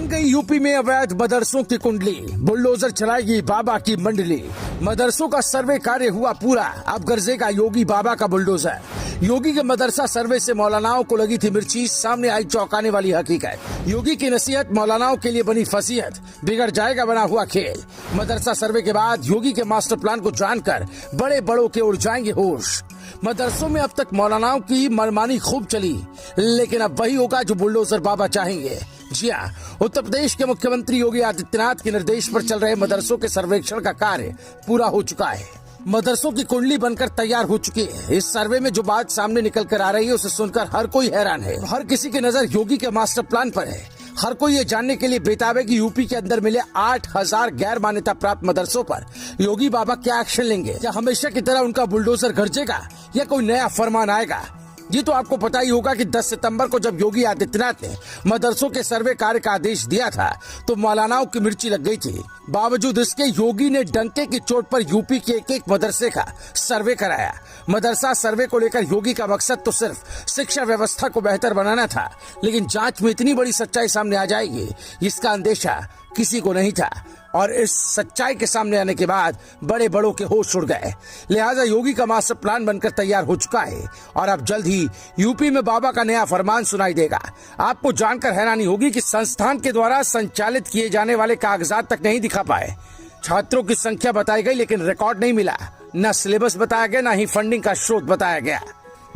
बन गई यूपी में अवैध मदरसों की कुंडली, बुलडोजर चलाएगी बाबा की मंडली। मदरसों का सर्वे कार्य हुआ पूरा, अब गरजेगा योगी बाबा का बुलडोजर। योगी के मदरसा सर्वे से मौलानाओं को लगी थी मिर्ची, सामने आई चौंकाने वाली हकीकत। योगी की नसीहत मौलानाओं के लिए बनी फसीहत, बिगड़ जाएगा बना हुआ खेल। मदरसा सर्वे के बाद योगी के मास्टर प्लान को जानकर बड़े बड़ों के उड़ जाएंगे होश। मदरसों में अब तक मौलानाओं की मनमानी खूब चली, लेकिन अब वही होगा जो बुलडोजर बाबा चाहेंगे। जी हाँ, उत्तर प्रदेश के मुख्यमंत्री योगी आदित्यनाथ के निर्देश पर चल रहे मदरसों के सर्वेक्षण का कार्य पूरा हो चुका है। मदरसों की कुंडली बनकर तैयार हो चुकी है। इस सर्वे में जो बात सामने निकल कर आ रही है उसे सुनकर हर कोई हैरान है। हर किसी की नजर योगी के मास्टर प्लान पर है। हर कोई ये जानने के लिए बेताब है कि यूपी के अंदर मिले 8000 गैर मान्यता प्राप्त मदरसों पर योगी बाबा क्या एक्शन लेंगे। क्या हमेशा की तरह उनका बुलडोजर गरजेगा या कोई नया फरमान आएगा? ये तो आपको पता ही होगा कि 10 सितंबर को जब योगी आदित्यनाथ ने मदरसों के सर्वे कार्य का आदेश दिया था तो मौलानाओं की मिर्ची लग गई थी। बावजूद इसके योगी ने डंके की चोट पर यूपी के एक मदरसे का सर्वे कराया। मदरसा सर्वे को लेकर योगी का मकसद तो सिर्फ शिक्षा व्यवस्था को बेहतर बनाना था, लेकिन जांच में इतनी बड़ी सच्चाई सामने आ जाएगी इसका अंदेशा किसी को नहीं था। और इस सच्चाई के सामने आने के बाद बड़े बड़ों के होश उड़ गए। लिहाजा योगी का मास्टर प्लान बनकर तैयार हो चुका है और अब जल्द ही यूपी में बाबा का नया फरमान सुनाई देगा। आपको जानकर हैरानी होगी कि संस्थान के द्वारा संचालित किए जाने वाले कागजात तक नहीं दिखा पाए। छात्रों की संख्या बताई गई लेकिन रिकॉर्ड नहीं मिला, न सिलेबस बताया गया, न ही फंडिंग का स्रोत बताया गया।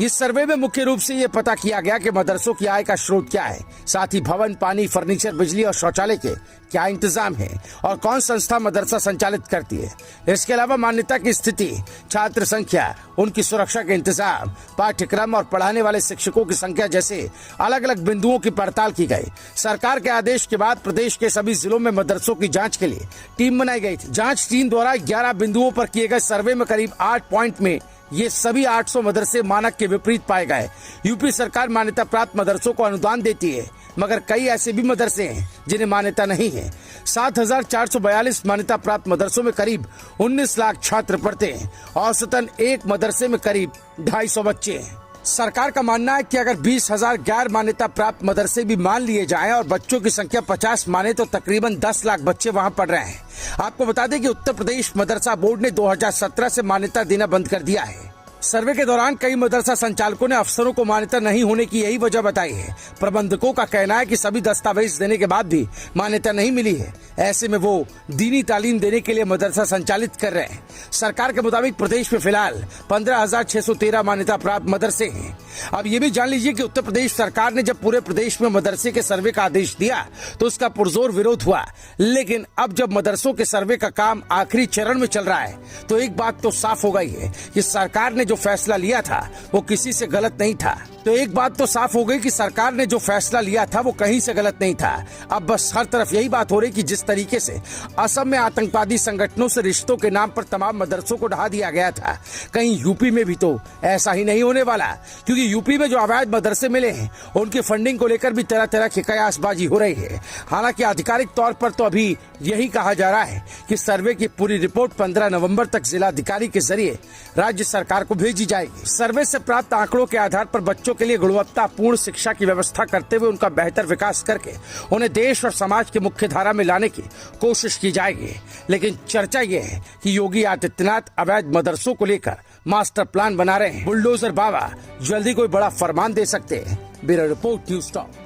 इस सर्वे में मुख्य रूप से ये पता किया गया कि मदरसों की आय का स्रोत क्या है, साथ ही भवन, पानी, फर्नीचर, बिजली और शौचालय के क्या इंतजाम है और कौन संस्था मदरसा संचालित करती है। इसके अलावा मान्यता की स्थिति, छात्र संख्या, उनकी सुरक्षा के इंतजाम, पाठ्यक्रम और पढ़ाने वाले शिक्षकों की संख्या जैसे अलग अलग बिंदुओं की पड़ताल की गई। सरकार के आदेश के बाद प्रदेश के सभी जिलों में मदरसों की जाँच के लिए टीम बनाई गई थी। जाँच टीम द्वारा 11 बिंदुओं पर किए गए सर्वे में करीब 8 पॉइंट में ये सभी 800 मदरसे मानक के विपरीत पाए गए। यूपी सरकार मान्यता प्राप्त मदरसों को अनुदान देती है, मगर कई ऐसे भी मदरसे हैं जिन्हें मान्यता नहीं है। 7442 मान्यता प्राप्त मदरसों में करीब 19 लाख छात्र पढ़ते हैं। औसतन एक मदरसे में करीब 250 बच्चे हैं। सरकार का मानना है कि अगर 20,000 गैर मान्यता प्राप्त मदरसे भी मान लिए जाएं और बच्चों की संख्या 50 माने तो तकरीबन 10 लाख बच्चे वहां पढ़ रहे हैं। आपको बता दें कि उत्तर प्रदेश मदरसा बोर्ड ने 2017 से मान्यता देना बंद कर दिया है। सर्वे के दौरान कई मदरसा संचालकों ने अफसरों को मान्यता नहीं होने की यही वजह बताई है। प्रबंधकों का कहना है कि सभी दस्तावेज देने के बाद भी मान्यता नहीं मिली है। ऐसे में वो दीनी तालीम देने के लिए मदरसा संचालित कर रहे हैं। सरकार के मुताबिक प्रदेश में फिलहाल 15,613 मान्यता प्राप्त मदरसे हैं। अब ये भी जान लीजिए कि उत्तर प्रदेश सरकार ने जब पूरे प्रदेश में मदरसे के सर्वे का आदेश दिया तो उसका पुरजोर विरोध हुआ, लेकिन अब जब मदरसों के सर्वे का काम आखिरी चरण में चल रहा है तो एक बात तो साफ हो गई है कि सरकार ने जो फैसला लिया था वो किसी से गलत नहीं था। तो एक बात तो साफ हो गई कि सरकार ने जो फैसला लिया था वो कहीं से गलत नहीं था। अब बस हर तरफ यही बात हो रही कि जिस तरीके से असम में आतंकवादी संगठनों से रिश्तों के नाम पर तमाम मदरसों को ढहा दिया गया था, कहीं यूपी में भी तो ऐसा ही नहीं होने वाला, क्योंकि यूपी में जो अवैध मदरसे मिले हैं उनकी फंडिंग को लेकर भी तरह तरह की कयासबाजी हो रही है। हालांकि आधिकारिक तौर पर तो अभी यही कहा जा रहा है कि सर्वे की पूरी रिपोर्ट 15 नवंबर तक जिलाधिकारी के जरिए राज्य सरकार को भेजी जाएगी। सर्वे से प्राप्त आंकड़ों के आधार पर बच्चों के लिए गुणवत्तापूर्ण शिक्षा की व्यवस्था करते हुए उनका बेहतर विकास करके उन्हें देश और समाज की मुख्य धारा में लाने की कोशिश की जाएगी। लेकिन चर्चा ये है कि योगी आदित्यनाथ अवैध मदरसों को लेकर मास्टर प्लान बना रहे हैं। बुलडोजर बाबा जल्दी कोई बड़ा फरमान दे सकते हैं। Bureau report, news talk.